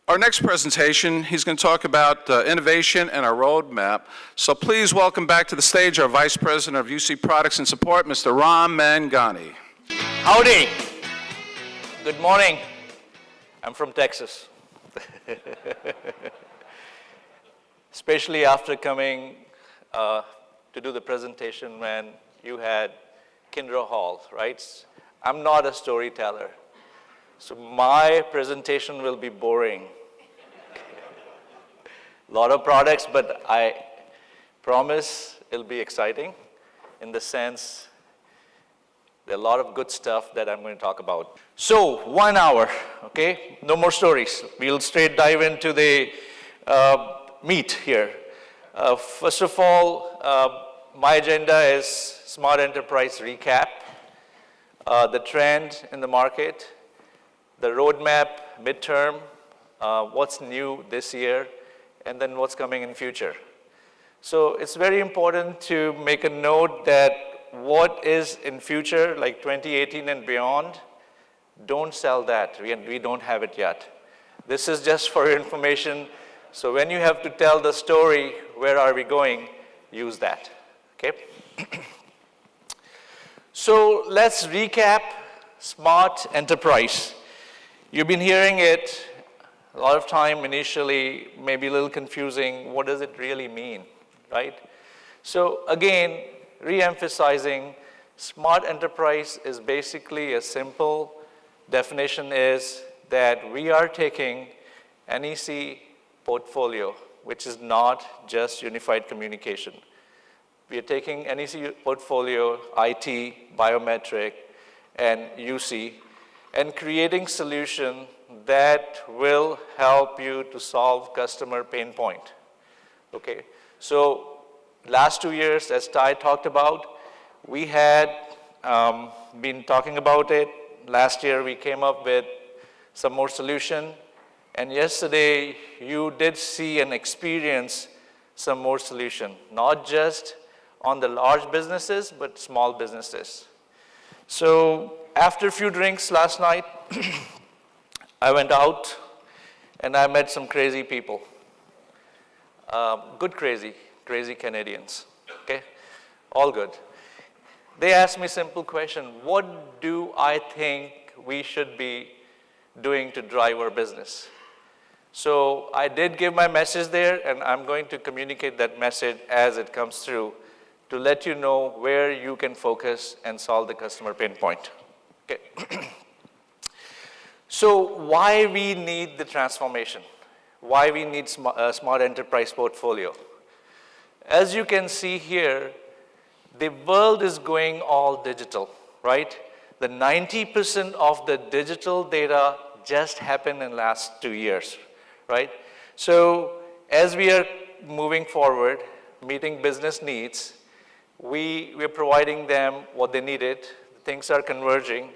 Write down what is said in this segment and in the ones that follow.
Our next presentation, he's going to talk about innovation and our roadmap. So please welcome back to the stage our Vice President of UC Products and Support, Mr. Ram Menghani. Howdy. Good morning. I'm from Texas. Especially after coming to do the presentation when you had Kindra Hall, right? I'm not a storyteller. So my presentation will be boring. A lot of products, but I promise it'll be exciting in the sense there are a lot of good stuff that I'm going to talk about. So 1 hour, okay? No more stories. We'll straight dive into the meat here. First of all, my agenda is Smart Enterprise Recap, the trend in the market, the roadmap, midterm, what's new this year, and then what's coming in future. So it's very important to make a note that what is in future, like 2018 and beyond, don't sell that. We don't have it yet. This is just for your information. So when you have to tell the story, where are we going, use that, okay? So let's recap Smart Enterprise. You've been hearing it a lot of time initially, maybe a little confusing. What does it really mean, right? So again, re-emphasizing, Smart Enterprise is basically a simple definition is that we are taking NEC portfolio, which is not just unified communication. We are taking NEC portfolio, IT, Biometric, and UC, and creating solution that will help you to solve customer pain point, okay? So last 2 years, as Ty talked about, we had been talking about it. Last year, we came up with some more solution. And yesterday, you did see and experience some more solution, not just on the large businesses, but small businesses. So after a few drinks last night, I went out and I met some crazy people. Good crazy Canadians, okay? All good. They asked me a simple question, what do I think we should be doing to drive our business? So I did give my message there, and I'm going to communicate that message as it comes through to let you know where you can focus and solve the customer pain point. Okay. So why we need the transformation? Why we need smart enterprise portfolio? As you can see here, the world is going all digital, right? The 90% of the digital data just happened in the last 2 years, right? So as we are moving forward, meeting business needs, we're providing them what they needed. Things are converging.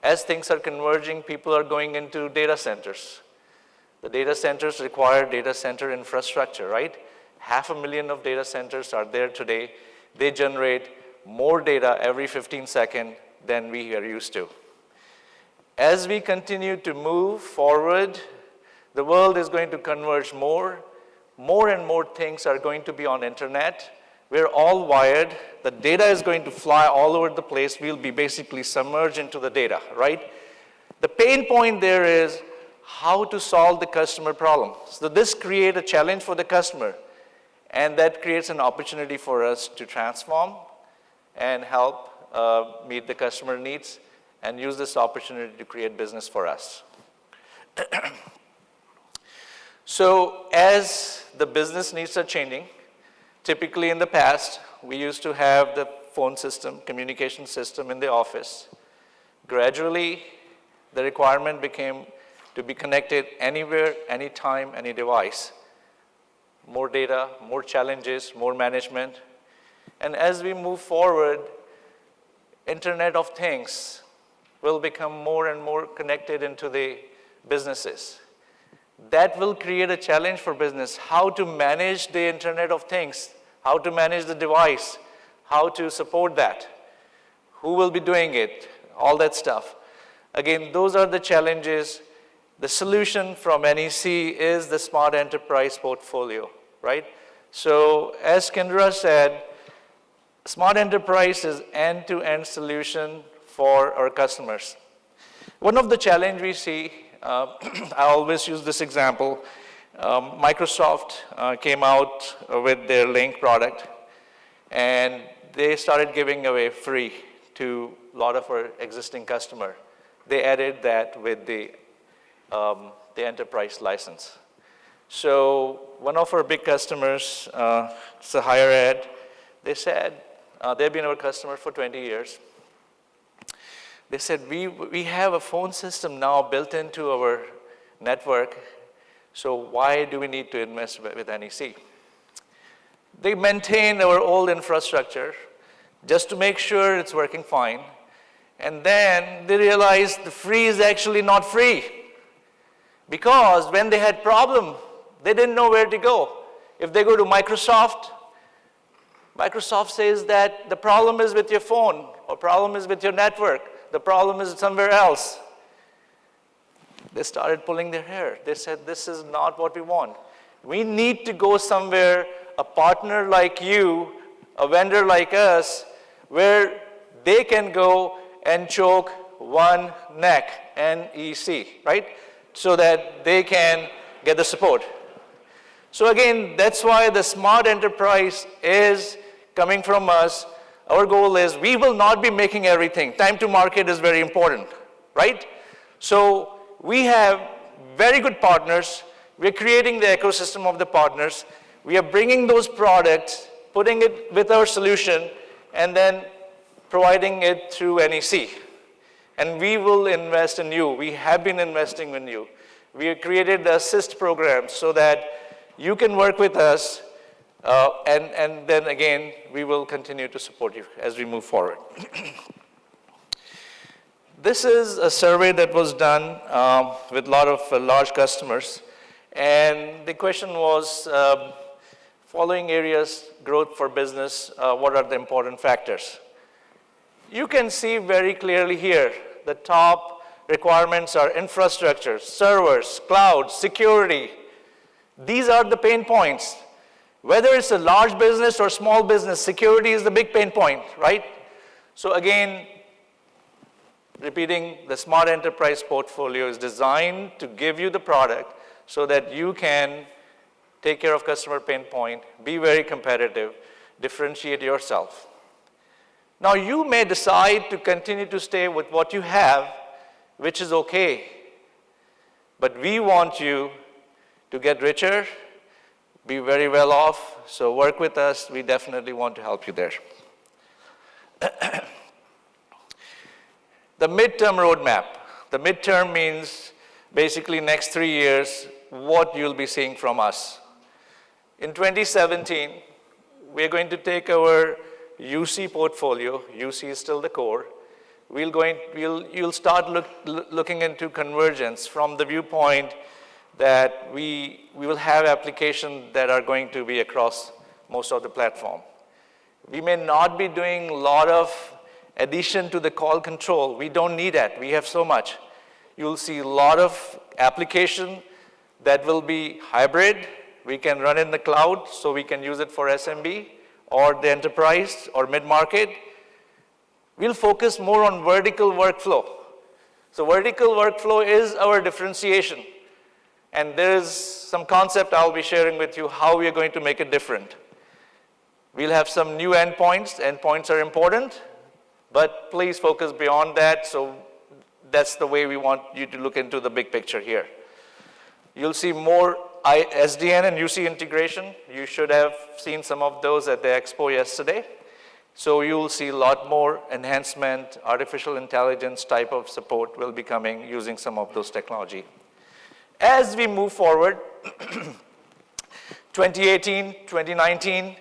As things are converging, people are going into data centers. The data centers require data center infrastructure, right? 500,000 of data centers are there today. They generate more data every 15 seconds than we are used to. As we continue to move forward, the world is going to converge more. More and more things are going to be on internet. We're all wired. The data is going to fly all over the place. We'll be basically submerged into the data, right? The pain point there is how to solve the customer problem. So this creates a challenge for the customer, and that creates an opportunity for us to transform and help meet the customer needs and use this opportunity to create business for us. So as the business needs are changing, typically in the past, we used to have the phone system, communication system in the office. Gradually, the requirement became to be connected anywhere, anytime, any device. More data, more challenges, more management. And as we move forward, Internet of Things will become more and more connected into the businesses. That will create a challenge for business, how to manage the Internet of Things, how to manage the device, how to support that, who will be doing it, all that stuff. Again, those are the challenges, The solution from NEC is the Smart Enterprise portfolio, right? So as Kendra said, Smart Enterprise is end-to-end solution for our customers. One of the challenge we see, I always use this example, Microsoft came out with their Link product, and they started giving away free to a lot of our existing customer. They added that with the enterprise license. So one of our big customers, it's a higher ed, they said, they've been our customer for 20 years. They said, we have a phone system now built into our network, so why do we need to invest with NEC? They maintain our old infrastructure just to make sure it's working fine. And then they realized the free is actually not free. Because when they had problem, they didn't know where to go. If they go to Microsoft, Microsoft says that the problem is with your phone, or problem is with your network, the problem is somewhere else. They started pulling their hair. They said, this is not what we want. We need to go somewhere, a partner like you, a vendor like us, where they can go and choke one neck, NEC, right? So that they can get the support. So again, that's why the Smart Enterprise is coming from us. Our goal is we will not be making everything. Time to market is very important, right? So we have very good partners. We're creating the ecosystem of the partners. We are bringing those products, putting it with our solution, and then providing it through NEC. And we will invest in you. We have been investing in you. We have created the assist program so that you can work with us, and then again, we will continue to support you as we move forward. This is a survey that was done with a lot of large customers. And the question was, following areas, growth for business, what are the important factors? You can see very clearly here, the top requirements are infrastructure, servers, cloud, security. These are the pain points. Whether it's a large business or small business, security is the big pain point, right? So again, repeating, the Smart Enterprise portfolio is designed to give you the product so that you can take care of customer pain point, be very competitive, differentiate yourself. Now, you may decide to continue to stay with what you have, which is okay. But we want you to get richer, be very well off, so work with us. We definitely want to help you there. The midterm roadmap. The midterm means basically next 3 years, what you'll be seeing from us. In 2017, we're going to take our UC portfolio. UC is still the core. You'll start looking into convergence from the viewpoint that we will have applications that are going to be across most of the platform. We may not be doing a lot of addition to the call control. We don't need that. We have so much. You'll see a lot of application that will be hybrid. We can run in the cloud, so we can use it for SMB or the enterprise or mid-market. We'll focus more on vertical workflow. So vertical workflow is our differentiation. And there is some concept I'll be sharing with you how we are going to make it different. We'll have some new endpoints. Endpoints are important, but please focus beyond that. So that's the way we want you to look into the big picture here. You'll see more SDN and UC integration. You should have seen some of those at the expo yesterday. So you'll see a lot more enhancement, artificial intelligence type of support will be coming using some of those technology. As we move forward, 2018, 2019,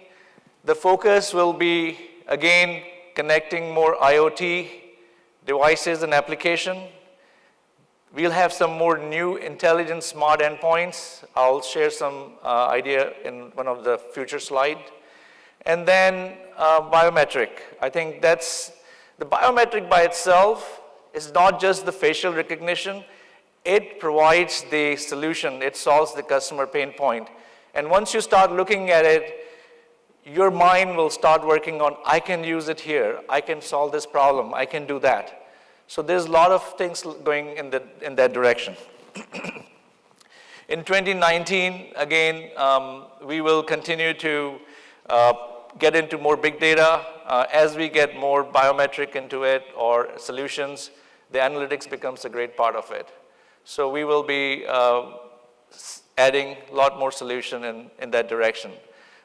the focus will be, again, connecting more IoT devices and application. We'll have some more new intelligent smart endpoints. I'll share some idea in one of the future slides. And then biometric. I think that's, the biometric by itself is not just the facial recognition. It provides the solution. It solves the customer pain point. And once you start looking at it, your mind will start working on, I can use it here. I can solve this problem. I can do that. So there's a lot of things going in that direction. In 2019, again, we will continue to get into more big data. As we get more biometric into it or solutions, the analytics becomes a great part of it. So we will be adding a lot more solution in that direction.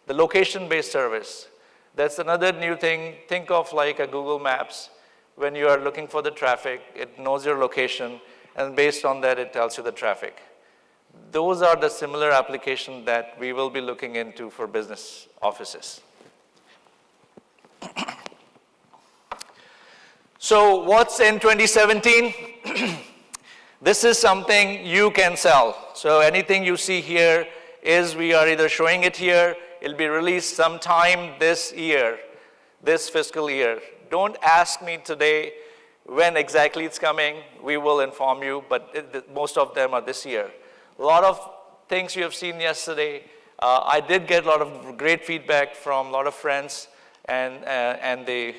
The location-based service, that's another new thing. Think of like a Google Maps. When you are looking for the traffic, it knows your location, and based on that, it tells you the traffic. Those are the similar applications that we will be looking into for business offices. So what's in 2017? This is something you can sell. So anything you see here is we are either showing it here, it'll be released sometime this year, this fiscal year. Don't ask me today when exactly it's coming. We will inform you, but most of them are this year. A lot of things you have seen yesterday. I did get a lot of great feedback from a lot of friends and the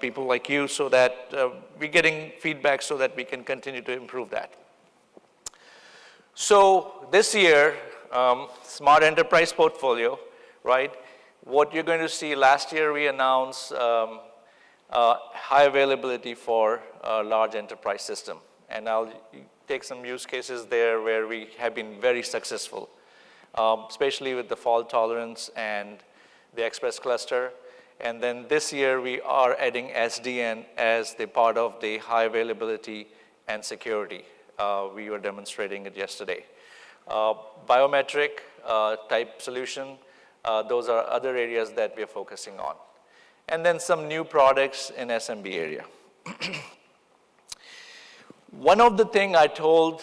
people like you, so that we're getting feedback so that we can continue to improve that. So this year, Smart Enterprise Portfolio, right? What you're going to see, last year we announced high availability for a large enterprise system. And I'll take some use cases there where we have been very successful, especially with the fault tolerance and the Express cluster. And then this year we are adding SDN as the part of the high availability and security. We were demonstrating it yesterday. Biometric type solution, those are other areas that we are focusing on. And then some new products in SMB area. One of the things I told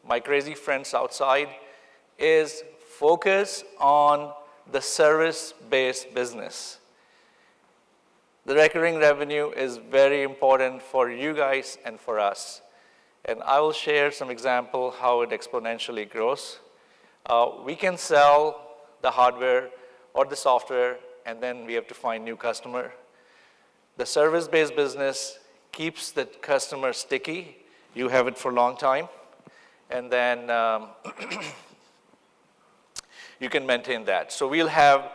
my crazy friends outside is focus on the service-based business. The recurring revenue is very important for you guys and for us. And I will share some example how it exponentially grows. We can sell the hardware or the software, and then we have to find new customer. The service-based business keeps the customer sticky. You have it for a long time. And then you can maintain that. So we'll have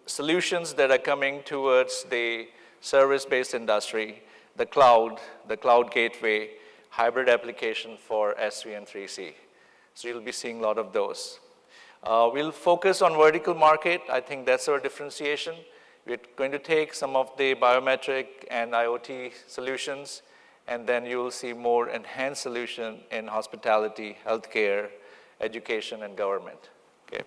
solutions that are coming towards the service-based industry, the cloud gateway, hybrid application for SV and 3C. So you'll be seeing a lot of those. We'll focus on vertical market. I think that's our differentiation. We're going to take some of the biometric and IoT solutions, and then you'll see more enhanced solution in hospitality, healthcare, education, and government. Okay.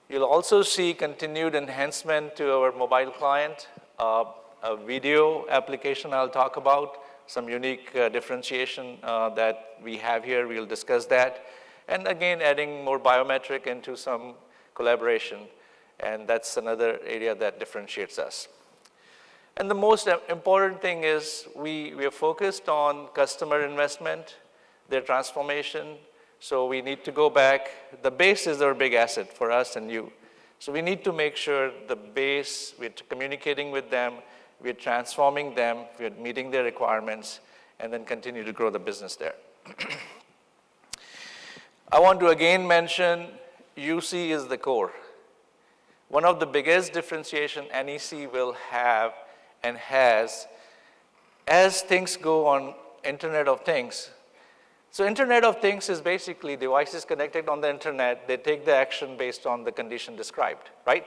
You'll also see continued enhancement to our mobile client, a video application I'll talk about, some unique differentiation that we have here. We'll discuss that. And again, adding more biometric into some collaboration. And that's another area that differentiates us. And the most important thing is we are focused on customer investment, their transformation. So we need to go back. The base is our big asset for us and you. So we need to make sure the base, we're communicating with them, we're transforming them, we're meeting their requirements, and then continue to grow the business there. I want to again mention UC is the core. One of the biggest differentiation NEC will have and has as things go on Internet of Things. So Internet of Things is basically devices connected on the internet. They take the action based on the condition described, right?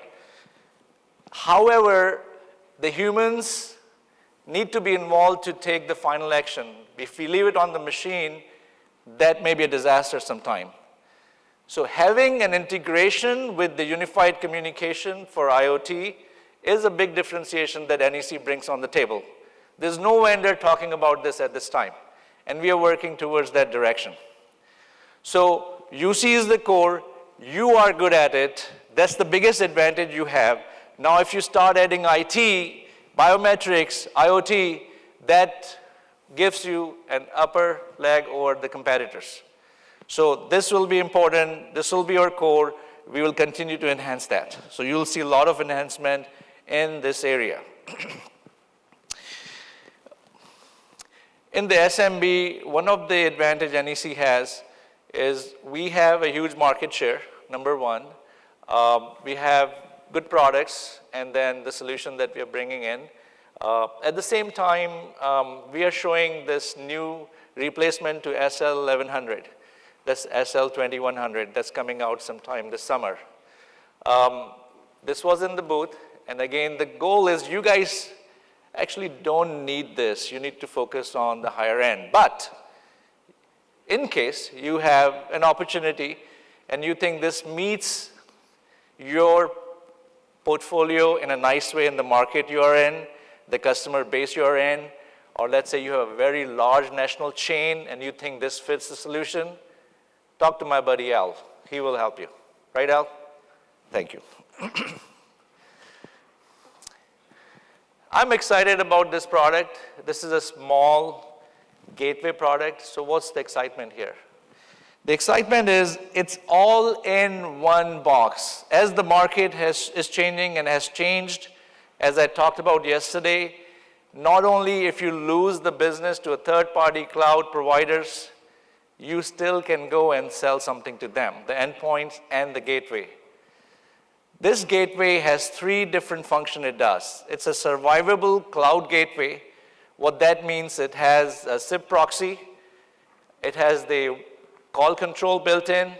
However, the humans need to be involved to take the final action. If we leave it on the machine, that may be a disaster sometime. So having an integration with the unified communication for IoT is a big differentiation that NEC brings on the table. There's no vendor talking about this at this time, and we are working towards that direction. So UC is the core, you are good at it, that's the biggest advantage you have. Now if you start adding IT, biometrics, IoT, that gives you an upper leg over the competitors. So this will be important. This will be our core. We will continue to enhance that. So you'll see a lot of enhancement in this area. In the SMB, one of the advantage NEC has is we have a huge market share, number one. We have good products, and then the solution that we are bringing in. At the same time, we are showing this new replacement to SL1100. That's SL2100. That's coming out sometime this summer. This was in the booth, and again, the goal is you guys actually don't need this. You need to focus on the higher end. But in case you have an opportunity and you think this meets your portfolio in a nice way in the market you are in, the customer base you are in, or let's say you have a very large national chain and you think this fits the solution, talk to my buddy Al. He will help you. Right, Al? Thank you. I'm excited about this product. This is a small gateway product. So what's the excitement here? The excitement is it's all in one box. As the market is changing and has changed, as I talked about yesterday, not only if you lose the business to a third-party cloud providers, you still can go and sell something to them, the endpoints and the gateway. This gateway has 3 different functions it does. It's a survivable cloud gateway. What that means, it has a SIP proxy, it has the call control built in,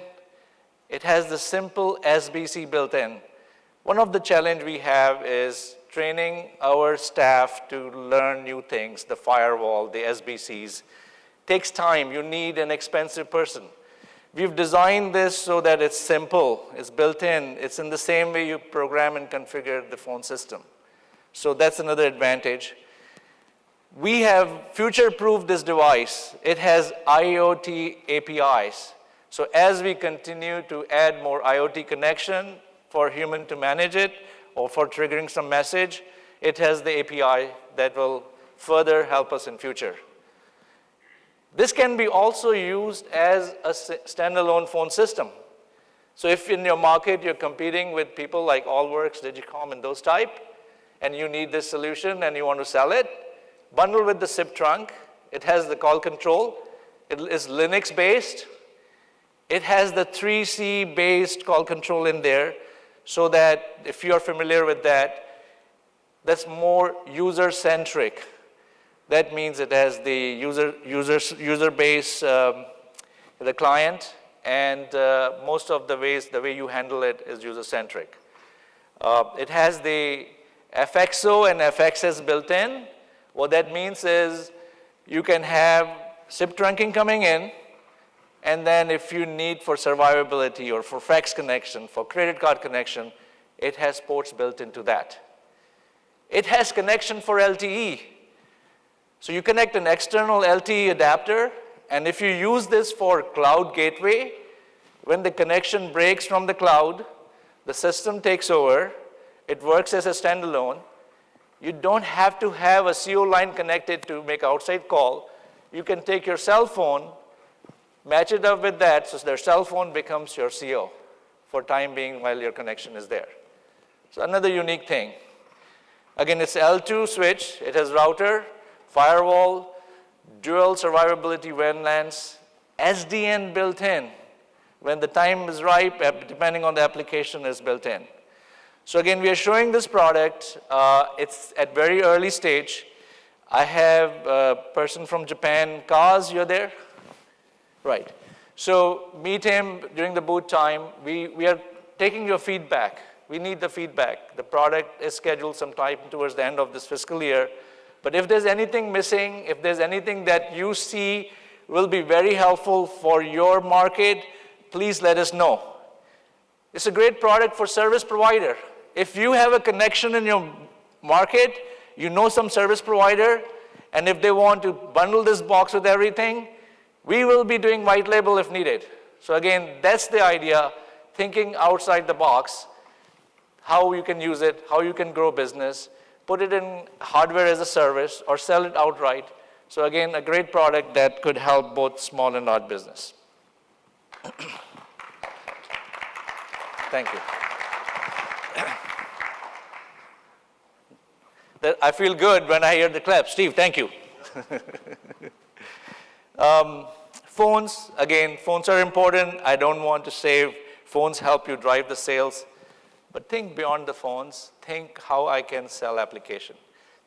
it has the simple SBC built in. One of the challenge we have is training our staff to learn new things, the firewall, the SBCs. Takes time. You need an expensive person. We've designed this so that it's simple, it's built in, it's in the same way you program and configure the phone system. So that's another advantage. We have future-proofed this device. It has IoT APIs. So as we continue to add more IoT connection for human to manage it or for triggering some message, it has the API that will further help us in future. This can be also used as a standalone phone system. So if in your market you're competing with people like Allworks, Digicom, and those type, and you need this solution and you want to sell it, bundle with the SIP trunk. It has the call control. It is Linux-based. It has the 3C-based call control in there, so that if you're familiar with that, that's more user-centric. That means it has the user base, the client, and most of the way you handle it is user-centric. It has the FXO and FXS built in. What that means is you can have SIP trunking coming in, and then if you need for survivability or for fax connection, for credit card connection, it has ports built into that. It has connection for LTE. So you connect an external LTE adapter, and if you use this for cloud gateway, when the connection breaks from the cloud, the system takes over, it works as a standalone. You don't have to have a CO line connected to make outside call. You can take your cell phone, match it up with that, so their cell phone becomes your CO for time being while your connection is there. So another unique thing. Again, it's L2 switch. It has router, firewall, dual survivability WAN LANs, SDN built in. When the time is ripe, depending on the application, is built in. So again, we are showing this product. It's at very early stage. I have a person from Japan. Kaz, you're there? Right. So meet him during the boot time. We are taking your feedback. We need the feedback. The product is scheduled sometime towards the end of this fiscal year. But if there's anything missing, if there's anything that you see will be very helpful for your market, please let us know. It's a great product for service provider. If you have a connection in your market, you know some service provider, and if they want to bundle this box with everything, we will be doing white label if needed. So again, that's the idea, thinking outside the box, how you can use it, how you can grow business, put it in hardware as a service, or sell it outright So again, a great product that could help both small and large business. Thank you. I feel good when I hear the clap. Steve, thank you. Phones, again, phones are important. I don't want to say phones help you drive the sales, but think beyond the phones. Think how I can sell application.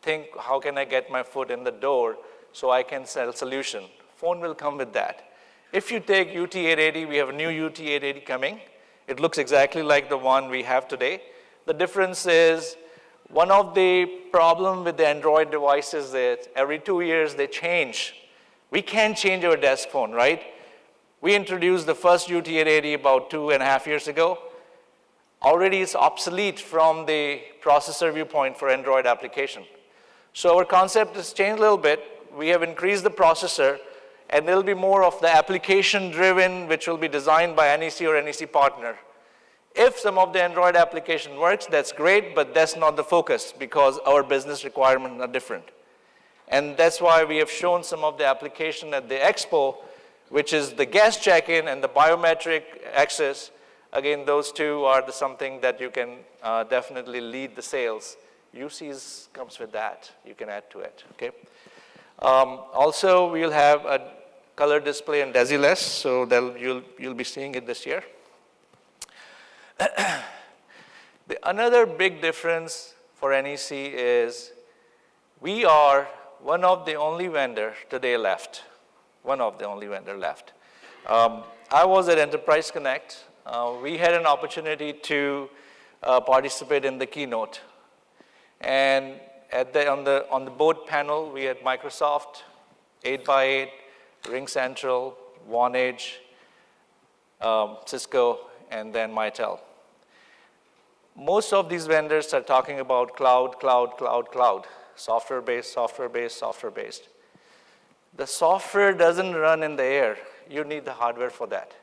Think how can I get my foot in the door so I can sell solution. Phone will come with that. If you take UT880, we have a new UT880 coming. It looks exactly like the one we have today. The difference is one of the problem with the Android devices is that every 2 years they change. We can't change our desk phone, right? We introduced the first UT880 about 2.5 years ago. Already it's obsolete from the processor viewpoint for Android application. So our concept has changed a little bit. We have increased the processor, and there'll be more of the application-driven, which will be designed by NEC or NEC partner. If some of the Android application works, that's great, but that's not the focus because our business requirements are different. And that's why we have shown some of the application at the expo, which is the guest check-in and the biometric access. Again, those two are something that you can definitely lead the sales. UCs comes with that. You can add to it, okay? Also, we'll have a color display and DesiLess, so you'll be seeing it this year. Another big difference for NEC is we are one of the only vendor today left. One of the only vendor left. I was at Enterprise Connect. We had an opportunity to participate in the keynote. And on the board panel, we had Microsoft, 8x8, RingCentral, Vonage, Cisco, and then Mitel. Most of these vendors are talking about cloud, cloud, cloud, cloud. Software-based, software-based, software-based. The software doesn't run in the air. You need the hardware for that.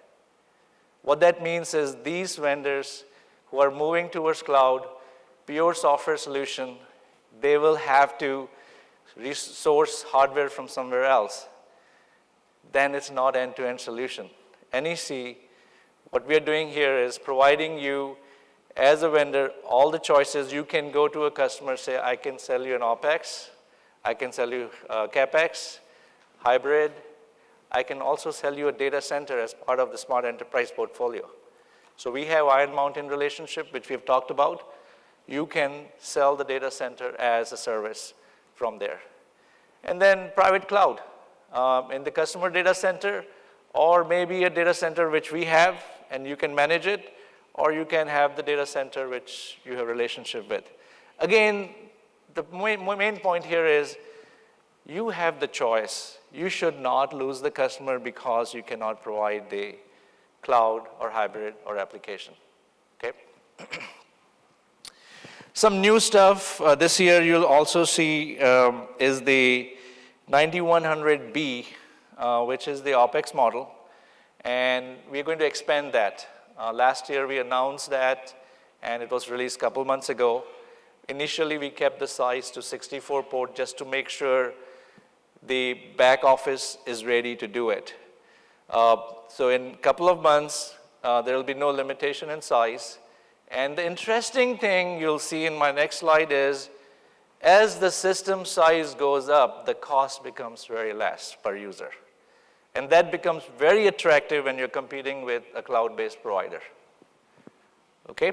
What that means is these vendors who are moving towards cloud, pure software solution, they will have to resource hardware from somewhere else. Then it's not end-to-end solution. NEC, what we are doing here is providing you, as a vendor, all the choices. You can go to a customer, say, I can sell you an OpEx, I can sell you CapEx, hybrid. I can also sell you a data center as part of the Smart Enterprise portfolio. So we have Iron Mountain relationship, which we've talked about. You can sell the data center as a service from there. And then private cloud in the customer data center, or maybe a data center which we have and you can manage it, or you can have the data center which you have a relationship with. Again, the main point here is you have the choice. You should not lose the customer because you cannot provide the cloud or hybrid or application, okay? Some new stuff this year you'll also see is the 9100B, which is the OpEx model, and we're going to expand that. Last year we announced that, and it was released a couple months ago. Initially we kept the size to 64 port just to make sure the back office is ready to do it. So in a couple of months, there will be no limitation in size. And the interesting thing you'll see in my next slide is, as the system size goes up, the cost becomes very less per user. And that becomes very attractive when you're competing with a cloud-based provider. Okay?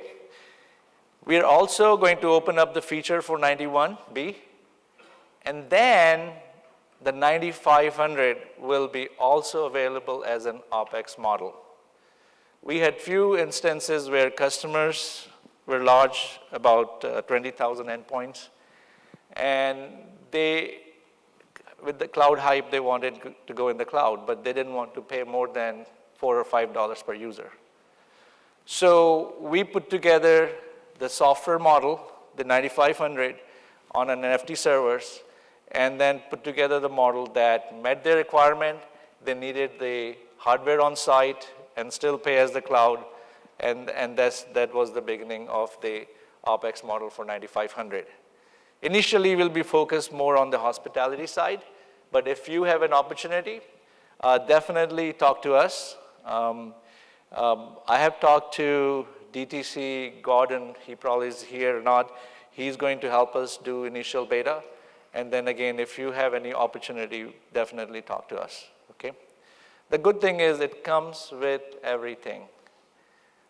We're also going to open up the feature for 91B. And then the 9500 will be also available as an OpEx model. We had few instances where customers were large, about 20,000 endpoints. And they, with the cloud hype, they wanted to go in the cloud, but they didn't want to pay more than $4 or $5 per user. So we put together the software model, the 9500, on an NFT servers, and then put together the model that met their requirement. They needed the hardware on site and still pay as the cloud, and that was the beginning of the OpEx model for 9500. Initially, we'll be focused more on the hospitality side, But if you have an opportunity, definitely talk to us. I have talked to DTC, Gordon, he probably is here or not. He's going to help us do initial beta. And then again, if you have any opportunity, definitely talk to us, okay? The good thing is it comes with everything.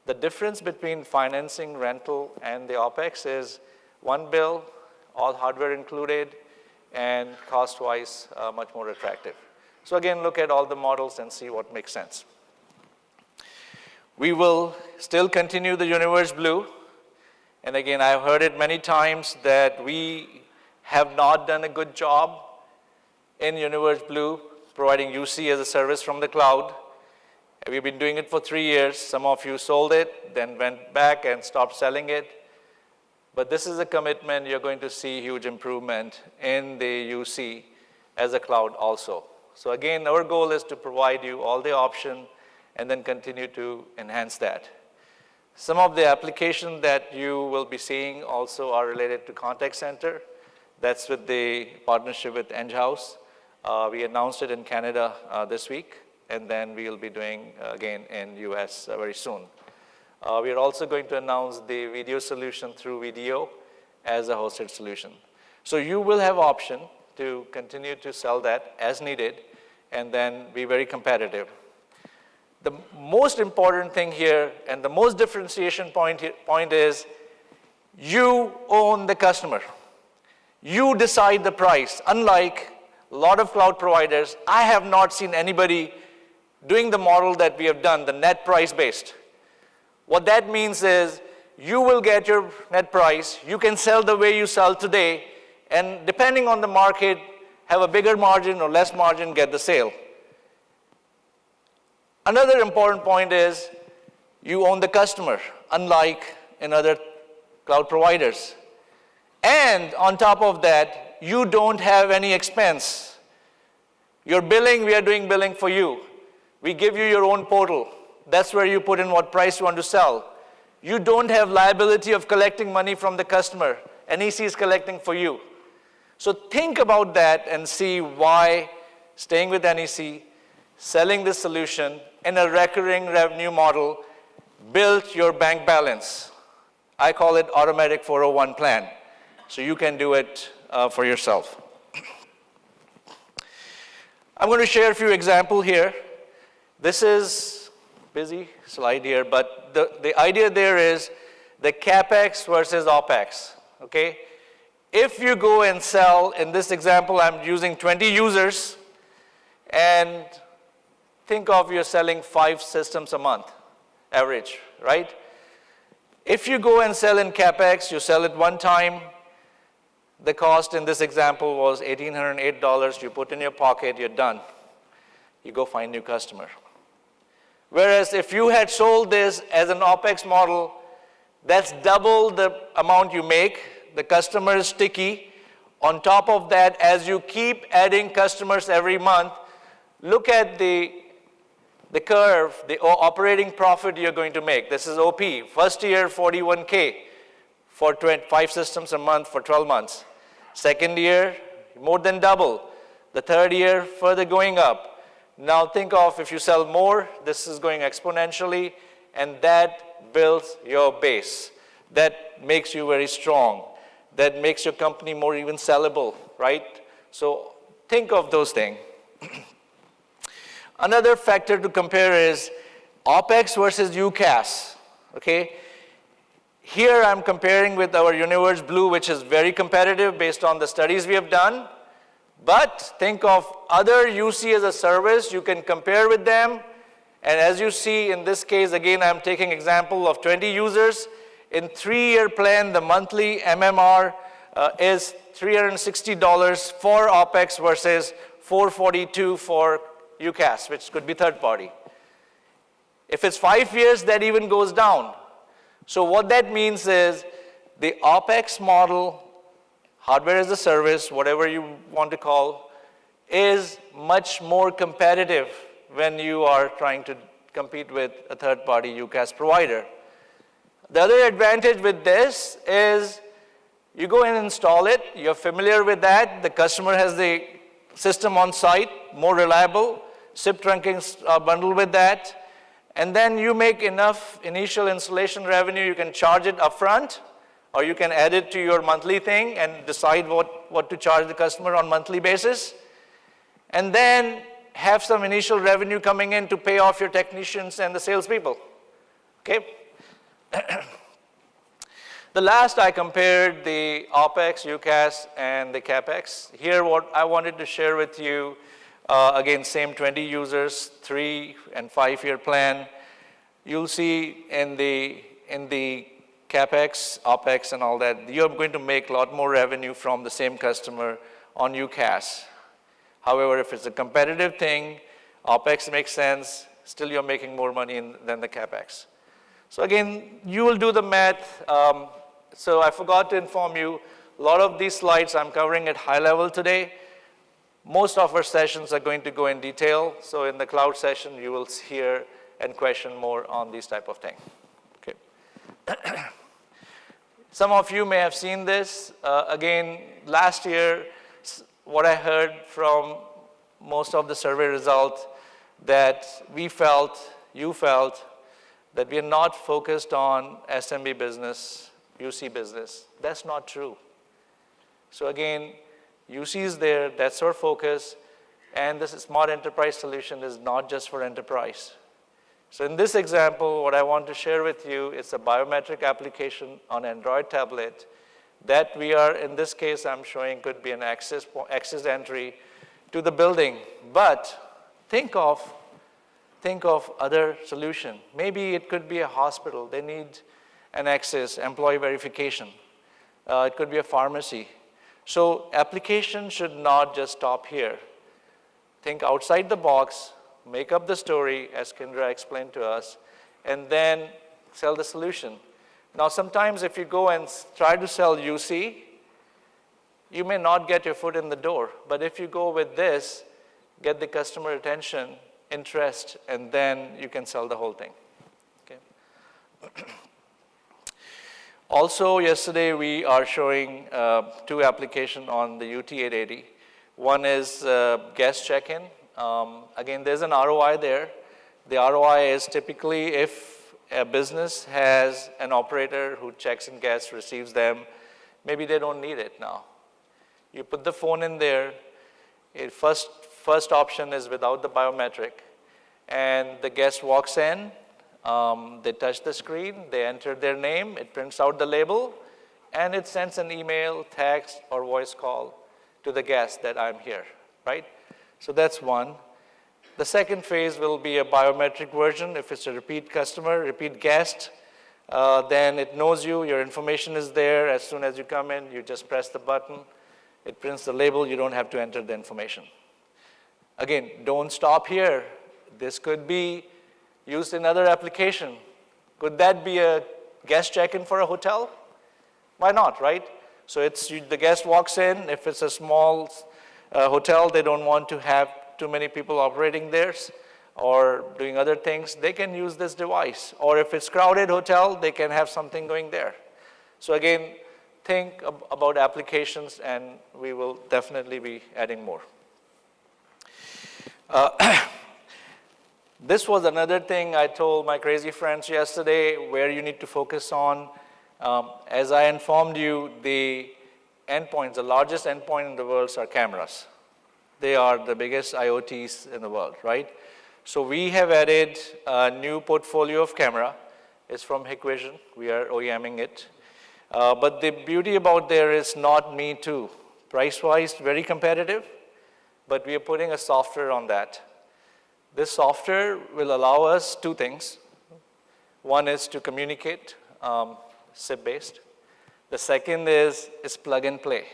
The difference between financing, rental, and the OpEx is one bill, all hardware included, and cost-wise, much more attractive. So again, look at all the models and see what makes sense. We will still continue the Universe Blue. And again, I've heard it many times that we have not done a good job in Universe Blue providing UC as a service from the cloud. We've been doing it for 3 years. Some of you sold it, then went back and stopped selling it. But this is a commitment. You're going to see huge improvement in the UC as a cloud also. So again, our goal is to provide you all the options and then continue to enhance that. Some of the applications that you will be seeing also are related to contact center. That's with the partnership with Enghouse. We announced it in Canada this week, and then we'll be doing again in US very soon. We are also going to announce the video solution through Video as a hosted solution. So you will have option to continue to sell that as needed and then be very competitive. The most important thing here and the most differentiation point is you own the customer. You decide the price. Unlike a lot of cloud providers, I have not seen anybody doing the model that we have done, the net price based. What that means is you will get your net price, you can sell the way you sell today, and depending on the market, have a bigger margin or less margin, get the sale. Another important point is you own the customer, unlike in other cloud providers. And on top of that, you don't have any expense. Your billing, we are doing billing for you. We give you your own portal. That's where you put in what price you want to sell. You don't have liability of collecting money from the customer. NEC is collecting for you. So think about that and see why staying with NEC, selling this solution in a recurring revenue model, build your bank balance. I call it automatic 401 plan. So you can do it for yourself. I'm going to share a few examples here. This is a busy slide here, but the idea there is the CapEx versus OpEx, okay? If you go and sell, in this example, I'm using 20 users, and think of you're selling 5 systems a month, average, right? If you go and sell in CapEx, you sell it one time, the cost in this example was $1,808. You put in your pocket, you're done. You go find new customer. Whereas if you had sold this as an OpEx model, that's double the amount you make. The customer is sticky. On top of that, as you keep adding customers every month, look at the curve, the operating profit you're going to make. This is OP. First year, $41K for 5 systems a month for 12 months. Second year, more than double. The third year, further going up. Now think of if you sell more, this is going exponentially, and that builds your base. That makes you very strong. That makes your company more even sellable, right? So think of those things. Another factor to compare is OpEx versus UCaaS, okay? Here I'm comparing with our Universe Blue, which is very competitive based on the studies we have done. But think of other UC as a service, you can compare with them. And as you see in this case, again, I'm taking example of 20 users. In 3-year plan, the monthly MMR is $360 for OpEx versus $442 for UCaaS, which could be third party. If it's 5 years, that even goes down. So what that means is the OpEx model, hardware as a service, whatever you want to call, is much more competitive when you are trying to compete with a third-party UCaaS provider. The other advantage with this is you go and install it, you're familiar with that, the customer has the system on site, more reliable, SIP trunkings are bundled with that, and then you make enough initial installation revenue, you can charge it upfront, or you can add it to your monthly thing and decide what to charge the customer on monthly basis, and then have some initial revenue coming in to pay off your technicians and the salespeople, okay? The last I compared the OpEx, UCaaS, and the CapEx. Here what I wanted to share with you, again, same 20 users, 3 and 5 year plan. You'll see in the CapEx, OpEx, and all that, you're going to make a lot more revenue from the same customer on UCaaS. However, if it's a competitive thing, OpEx makes sense, still you're making more money than the CapEx. So again, you will do the math. So I forgot to inform you, a lot of these slides I'm covering at high level today. Most of our sessions are going to go in detail. So in the cloud session, you will hear and question more on these type of things. Okay. Some of you may have seen this. Again, last year, what I heard from most of the survey results that we felt, you felt, that we are not focused on SMB business, UC business. That's not true. So again, UC is there, that's our focus, and this smart enterprise solution is not just for enterprise. So in this example, what I want to share with you is a biometric application on Android tablet that we are, in this case, I'm showing could be an access entry to the building. But think of other solution. Maybe it could be a hospital. They need an access, employee verification. It could be a pharmacy. So application should not just stop here. Think outside the box, make up the story, as Kendra explained to us, and then sell the solution. Now, sometimes if you go and try to sell UC, you may not get your foot in the door. But if you go with this, get the customer attention, interest, and then you can sell the whole thing. Okay. Also, yesterday we are showing 2 applications on the UT880. One is guest check-in. Again, there's an ROI there. The ROI is typically if a business has an operator who checks in guests, receives them, maybe they don't need it now. You put the phone in there. First option is without the biometric, and the guest walks in. They touch the screen, they enter their name, it prints out the label, and it sends an email, text, or voice call to the guest that I'm here, right? So that's one. The second phase will be a biometric version. If it's a repeat customer, repeat guest, then it knows you, your information is there. As soon as you come in, you just press the button, it prints the label, you don't have to enter the information. Again, don't stop here. This could be used in other application. Could that be a guest check-in for a hotel? Why not, right? So the guest walks in. If it's a small hotel, they don't want to have too many people operating there or doing other things, they can use this device. Or if it's crowded hotel, they can have something going there. So again, think about applications, and we will definitely be adding more. This was another thing I told my crazy friends yesterday where you need to focus on. As I informed you, the endpoints, the largest endpoint in the world are cameras. They are the biggest IoTs in the world, right? So we have added a new portfolio of camera. It's from Hikvision. We are OEMing it. But the beauty about there is not me too. Price-wise, very competitive, but we are putting a software on that. This software will allow us 2 things. One is to communicate, SIP-based. The second is plug and play.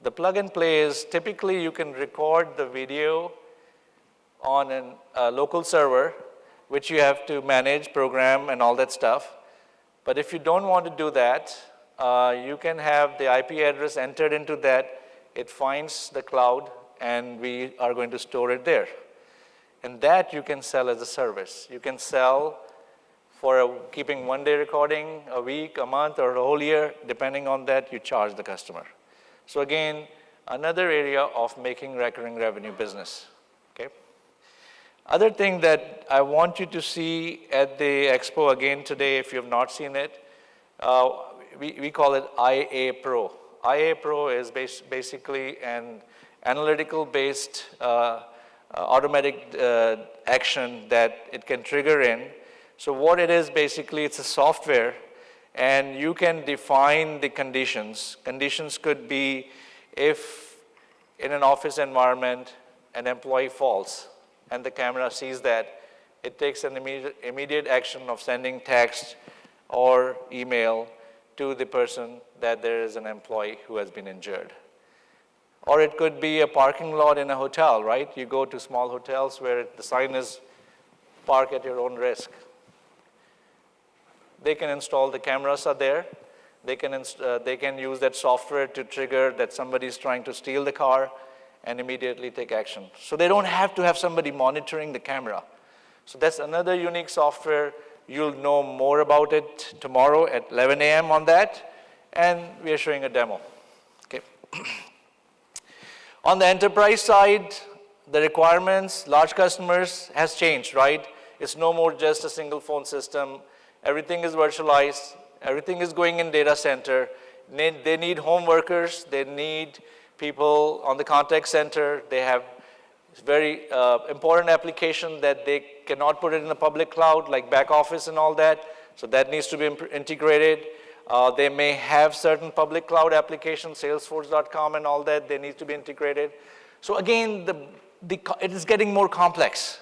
The plug and play is typically you can record the video on a local server, which you have to manage, program, and all that stuff. But if you don't want to do that, you can have the IP address entered into that. It finds the cloud, and we are going to store it there. And that you can sell as a service. You can sell for keeping 1-day recording, a week, a month, or a whole year. Depending on that, you charge the customer. So again, another area of making recurring revenue business, okay? Other thing that I want you to see at the expo again today, if you have not seen it, we call it IA Pro. IA Pro is basically an analytical-based automatic action that it can trigger in. So what it is basically, it's a software, and you can define the conditions. Conditions could be if in an office environment an employee falls and the camera sees that, it takes an immediate action of sending text or email to the person that there is an employee who has been injured. Or it could be a parking lot in a hotel, right? You go to small hotels where the sign is park at your own risk. They can install the cameras are there. They can use that software to trigger that somebody is trying to steal the car and immediately take action. So they don't have to have somebody monitoring the camera. So that's another unique software. You'll know more about it tomorrow at 11 a.m. on that, and we are showing a demo. Okay. On the enterprise side, the requirements, large customers has changed, right? It's no more just a single phone system. Everything is virtualized. Everything is going in data center. They need home workers. They need people on the contact center. They have very important application that they cannot put it in the public cloud, like back office and all that. So that needs to be integrated. They may have certain public cloud applications, Salesforce.com and all that. They need to be integrated. So again, it is getting more complex.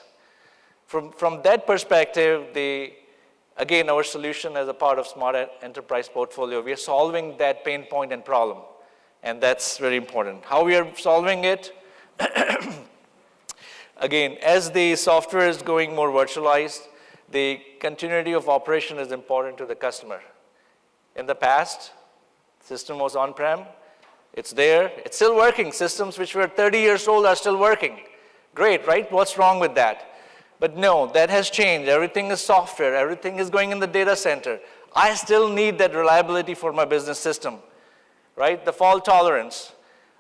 From that perspective, again, our solution as a part of Smart Enterprise portfolio, we are solving that pain point and problem. And that's very important. How we are solving it? Again, as the software is going more virtualized, the continuity of operation is important to the customer. In the past, the system was on-prem. It's there. It's still working. Systems which were 30 years old are still working. Great, right? What's wrong with that? But no, that has changed. Everything is software. Everything is going in the data center. I still need that reliability for my business system, right? The fault tolerance.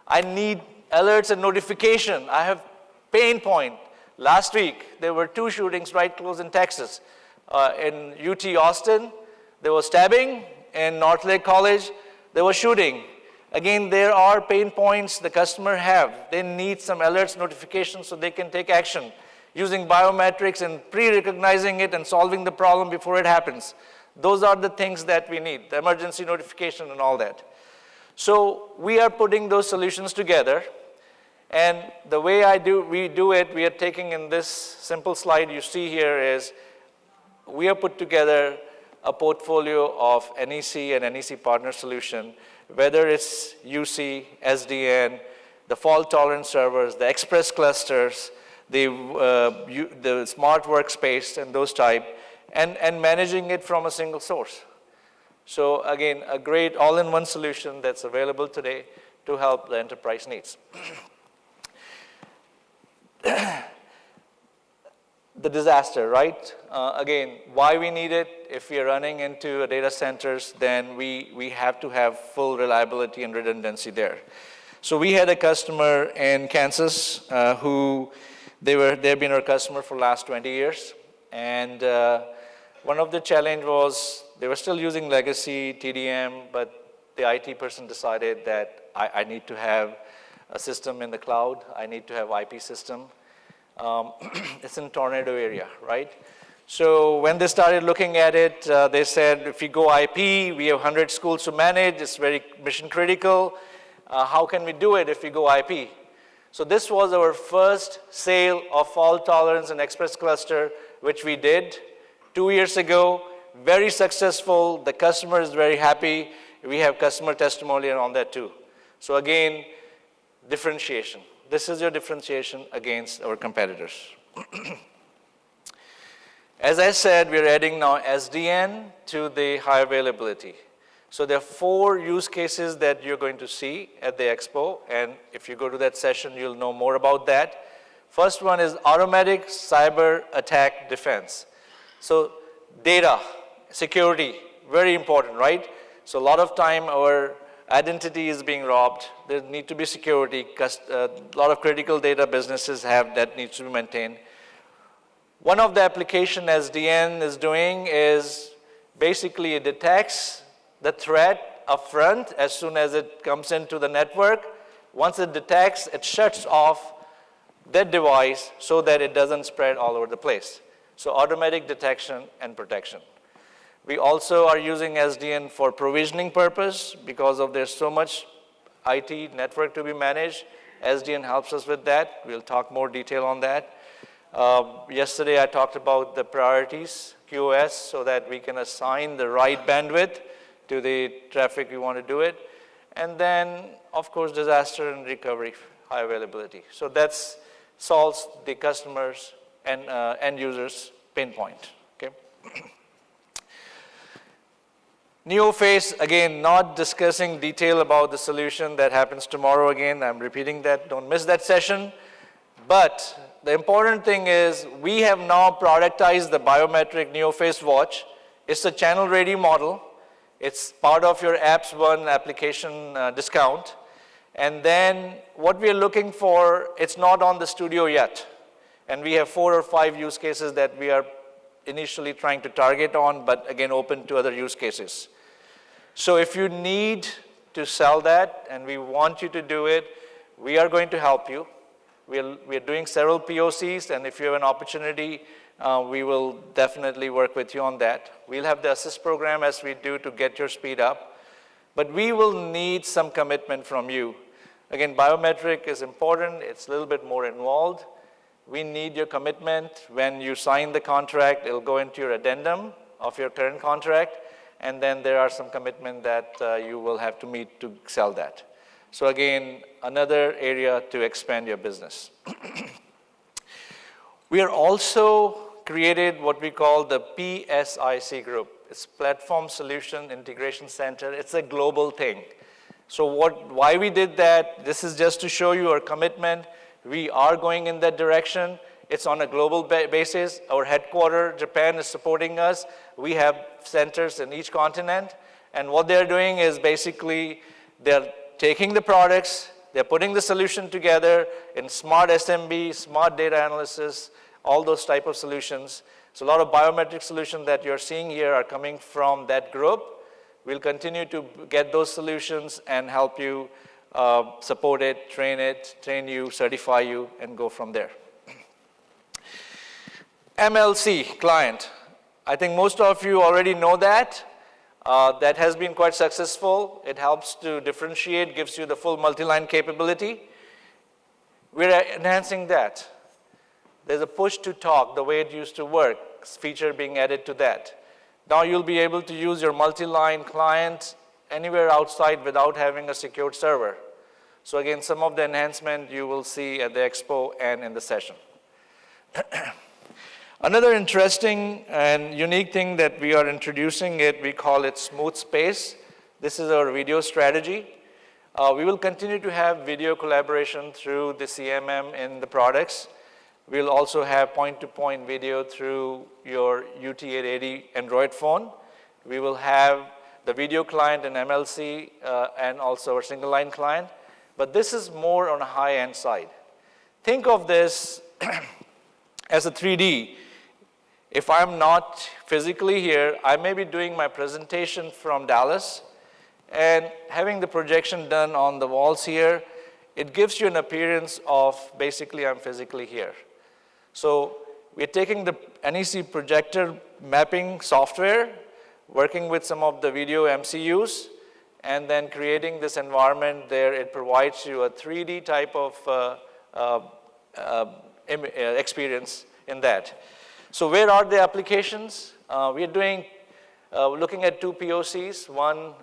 I need alerts and notification. I have pain point. Last week, there were 2 shootings right close in Texas. In UT Austin, there was stabbing. In North Lake College, there was shooting. Again, there are pain points the customer have. They need some alerts, notifications so they can take action using biometrics and pre-recognizing it and solving the problem before it happens. Those are the things that we need, the emergency notification and all that. So we are putting those solutions together. And the way we do it, we are taking in this simple slide you see here is we have put together a portfolio of NEC and NEC partner solution, whether it's UC, SDN, the fault tolerant servers, the express clusters, the smart workspace and those type, and managing it from a single source. So again, a great all-in-one solution that's available today to help the enterprise needs. The disaster, right? Again, why we need it? If we are running into data centers, then we have to have full reliability and redundancy there. So we had a customer in Kansas who they've been our customer for the last 20 years. And one of the challenge was they were still using legacy TDM, but the IT person decided that I need to have a system in the cloud. I need to have IP system. It's in tornado area, right? So when they started looking at it, they said, if you go IP, we have 100 schools to manage. It's very mission critical. How can we do it if we go IP? So this was our first sale of fault tolerance and express cluster, which we did 2 years ago. Very successful. The customer is very happy. We have customer testimonial on that too. So again, differentiation. This is your differentiation against our competitors. As I said, we're adding now SDN to the high availability. So there are 4 use cases that you're going to see at the expo, and if you go to that session, you'll know more about that. First one is automatic cyber attack defense. So data, security, very important, right? So a lot of time our identity is being robbed. There need to be security. A lot of critical data businesses have that needs to be maintained. One of the application SDN is doing is basically it detects the threat upfront as soon as it comes into the network. Once it detects, it shuts off that device so that it doesn't spread all over the place. So automatic detection and protection. We also are using SDN for provisioning purpose because of there's so much IT network to be managed. SDN helps us with that. We'll talk more detail on that. Yesterday I talked about the priorities, QoS, so that we can assign the right bandwidth to the traffic we want to do it. And then, of course, disaster and recovery, high availability. So that solves the customers' and end users' pain point. Okay. NeoFace, again, not discussing detail about the solution that happens tomorrow again. I'm repeating that. Don't miss that session. But the important thing is we have now productized the Biometric NeoFace watch. It's a channel-ready model. It's part of your Apps One application discount. And then what we are looking for, it's not on the studio yet. And we have 4 or 5 use cases that we are initially trying to target on, but again, open to other use cases. So if you need to sell that and we want you to do it, we are going to help you. We are doing several POCs, and if you have an opportunity, we will definitely work with you on that. We'll have the assist program as we do to get your speed up. But we will need some commitment from you. Again, biometric is important. It's a little bit more involved. We need your commitment. When you sign the contract, it'll go into your addendum of your current contract, and then there are some commitment that you will have to meet to sell that. So again, another area to expand your business. We are also created what we call the PSIC group. It's Platform Solution Integration Center. It's a global thing. So why we did that, this is just to show you our commitment. We are going in that direction. It's on a global basis. Our headquarters, Japan, is supporting us. We have centers in each continent. And what they're doing is basically they're taking the products, they're putting the solution together in smart SMB, smart data analysis, all those type of solutions. So a lot of biometric solutions that you're seeing here are coming from that group. We'll continue to get those solutions and help you support it, train you, certify you, and go from there. MLC, client. I think most of you already know that. That has been quite successful. It helps to differentiate, gives you the full multi-line capability. We're enhancing that. There's a push to talk, the way it used to work, feature being added to that. Now you'll be able to use your multi-line client anywhere outside without having a secured server. So again, some of the enhancement you will see at the expo and in the session. Another interesting and unique thing that we are introducing we call it Smooth Space. This is our video strategy. We will continue to have video collaboration through the CMM in the products. We'll also have point-to-point video through your UT880 Android phone. We will have the video client in MLC and also our single line client. But this is more on a high-end side. Think of this as a 3D. If I'm not physically here, I may be doing my presentation from Dallas and having the projection done on the walls here, it gives you an appearance of basically I'm physically here. So we're taking the NEC projector mapping software, working with some of the video MCUs, and then creating this environment there. It provides you a 3D type of experience in that. So where are the applications? We are looking at 2 POCs, one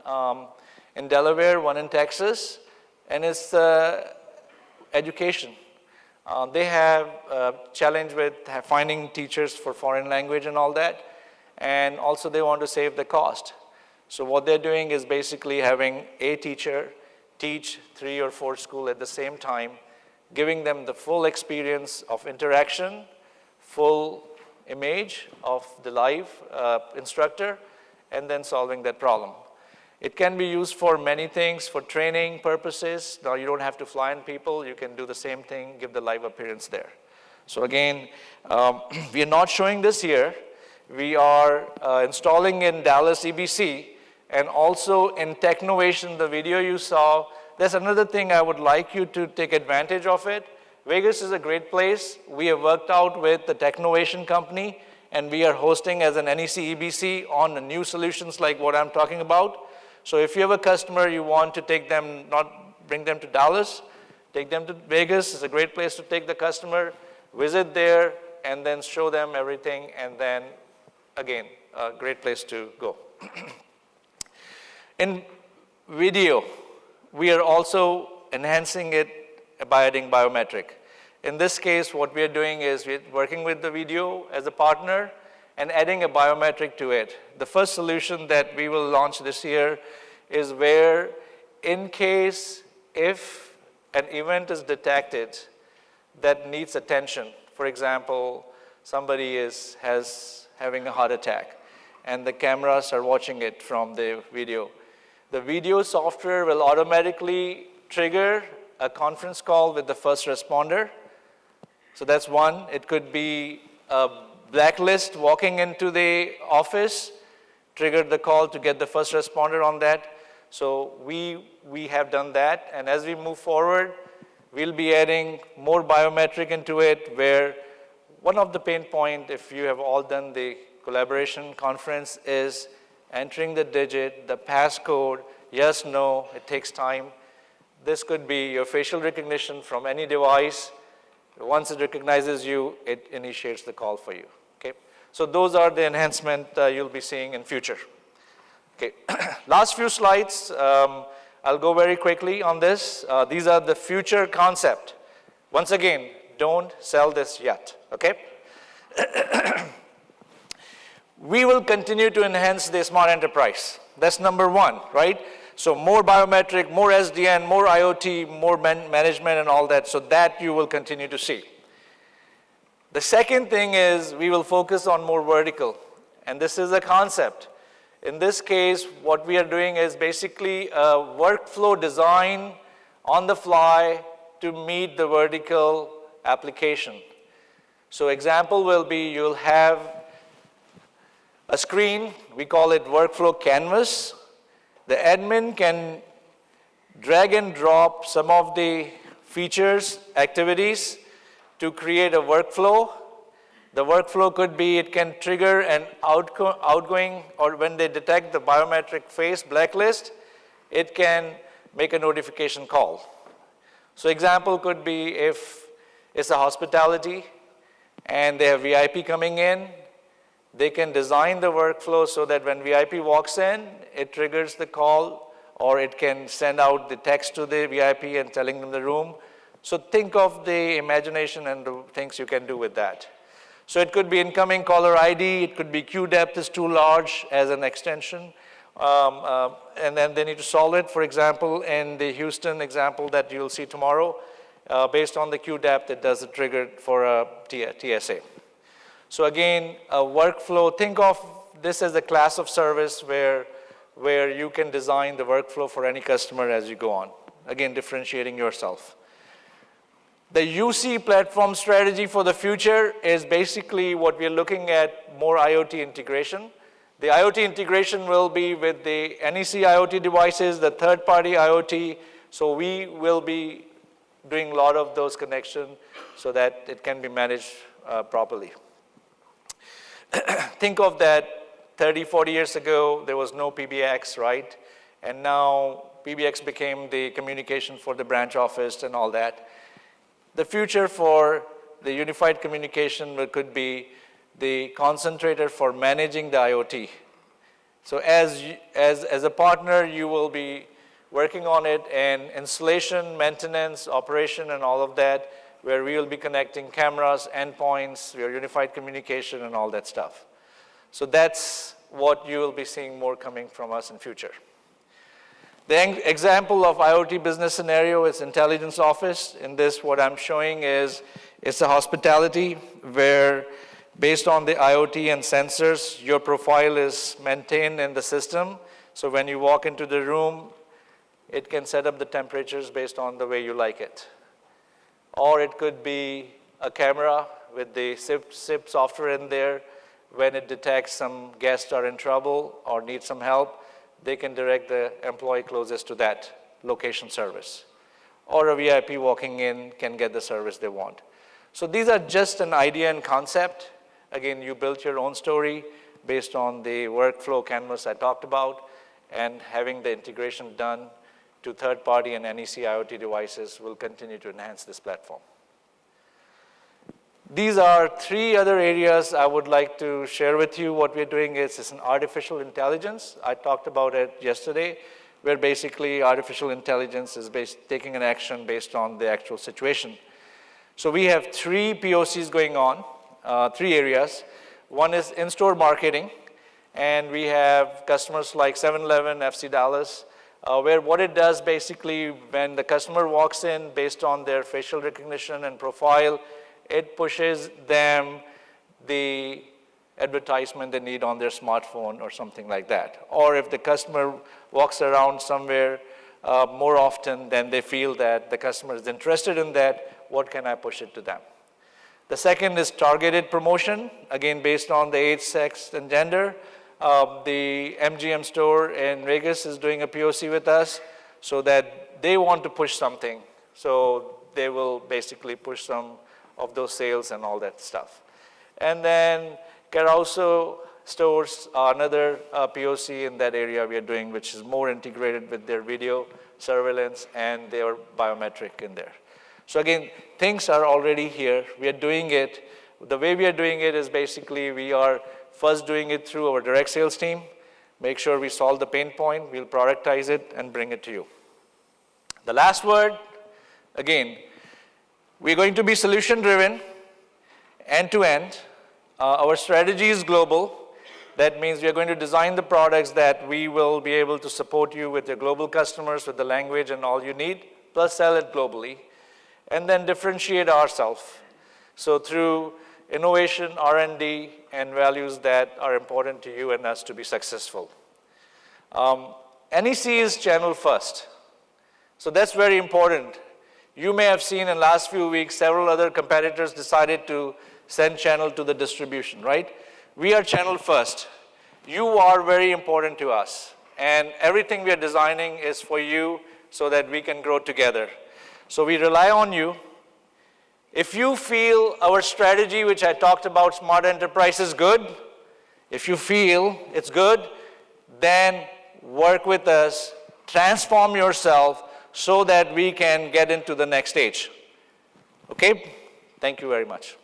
in Delaware, one in Texas, and it's education. They have a challenge with finding teachers for foreign language and all that, and also they want to save the cost. So what they're doing is basically having a teacher teach 3 or 4 schools at the same time, giving them the full experience of interaction, full image of the live instructor, and then solving that problem. It can be used for many things, for training purposes. Now you don't have to fly in people. You can do the same thing, give the live appearance there. So again, we are not showing this here. We are installing in Dallas EBC and also in Technovation, the video you saw. There's another thing I would like you to take advantage of it. Vegas is a great place. We have worked out with the Technovation company, and we are hosting as an NEC EBC on the new solutions like what I'm talking about. So if you have a customer, you want to take them, not bring them to Dallas, take them to Vegas. It's a great place to take the customer, visit there, and then show them everything, and then, again, a great place to go. In video, we are also enhancing it by adding biometric. In this case, what we are doing is we're working with the video as a partner and adding a biometric to it. The first solution that we will launch this year is where, in case if an event is detected that needs attention, for example, somebody is having a heart attack and the cameras are watching it from the video software will automatically trigger a conference call with the first responder. So that's one. It could be a blacklist walking into the office, triggered the call to get the first responder on that. So we have done that, and as we move forward, we'll be adding more biometric into it, where one of the pain point, if you have all done the collaboration conference, is entering the digit, the passcode, yes, no, it takes time. This could be your facial recognition from any device. Once it recognizes you, it initiates the call for you, okay? So those are the enhancements you'll be seeing in future. Okay, last few slides, I'll go very quickly on this. These are the future concept. Once again, don't sell this yet, okay? We will continue to enhance the smart enterprise. That's number one, right? So more biometric, more SDN, more IoT, more management and all that, so that you will continue to see. The second thing is we will focus on more vertical, and this is a concept. In this case, what we are doing is basically a workflow design on the fly to meet the vertical application. So example will be you'll have a screen, we call it workflow canvas. The admin can drag and drop some of the features, activities to create a workflow. The workflow could be, it can trigger an outgoing, or when they detect the biometric face blacklist, it can make a notification call. So example could be if it's a hospitality and they have VIP coming in, they can design the workflow so that when VIP walks in, it triggers the call, or it can send out the text to the VIP and telling them the room. So think of the imagination and the things you can do with that. So it could be incoming caller ID, it could be queue depth is too large as an extension, and then they need to solve it. For example, in the Houston example that you'll see tomorrow, based on the queue depth, it does a trigger for a TSA. So again, a workflow, think of this as a class of service where you can design the workflow for any customer as you go on. Again, differentiating yourself. The UC platform strategy for the future is basically what we're looking at, more IoT integration. The IoT integration will be with the NEC IoT devices, the third-party IoT, so we will be doing a lot of those connections so that it can be managed properly. Think of that 30, 40 years ago, there was no PBX, right? And now PBX became the communication for the branch office and all that. The future for the unified communication could be the concentrator for managing the IoT. So as a partner, you will be working on it, and installation, maintenance, operation, and all of that, where we will be connecting cameras, endpoints, your unified communication, and all that stuff. So that's what you will be seeing more coming from us in future. The example of IoT business scenario is intelligence office. In this, what I'm showing is it's a hospitality where, based on the IoT and sensors, your profile is maintained in the system. So when you walk into the room, it can set up the temperatures based on the way you like it. Or it could be a camera with the SIP software in there. When it detects some guests are in trouble or need some help, they can direct the employee closest to that location service. Or a VIP walking in can get the service they want. So these are just an idea and concept. Again, you built your own story based on the workflow canvas I talked about, and having the integration done to third-party and NEC IoT devices will continue to enhance this platform. These are 3 other areas I would like to share with you. What we're doing is an artificial intelligence. I talked about it yesterday, where basically artificial intelligence is taking an action based on the actual situation. So we have 3 POCs going on, 3 areas. One is in-store marketing, and we have customers like 7-Eleven, FC Dallas, where what it does basically, when the customer walks in based on their facial recognition and profile, it pushes them the advertisement they need on their smartphone or something like that. Or if the customer walks around somewhere more often, then they feel that the customer is interested in that, what can I push it to them? The second is targeted promotion, again based on the age, sex, and gender. The MGM store in Vegas is doing a POC with us so that they want to push something. So they will basically push some of those sales and all that stuff. And then Carousel stores are another POC in that area we are doing, which is more integrated with their video surveillance and their biometric in there. So again, things are already here. We are doing it. The way we are doing it is basically we are first doing it through our direct sales team, make sure we solve the pain point, we'll productize it and bring it to you. The last word, again, we're going to be solution-driven, end-to-end. Our strategy is global. That means we are going to design the products that we will be able to support you with your global customers, with the language and all you need, plus sell it globally, and then differentiate ourselves. So through innovation, R&D, and values that are important to you and us to be successful. NEC is channel first. So that's very important. You may have seen in the last few weeks, several other competitors decided to send channel to the distribution, right? We are channel first. You are very important to us. And everything we are designing is for you so that we can grow together. So we rely on you. If you feel our strategy, which I talked about, Smart Enterprise, is good, if you feel it's good, then work with us, transform yourself so that we can get into the next stage. Okay? Thank you very much.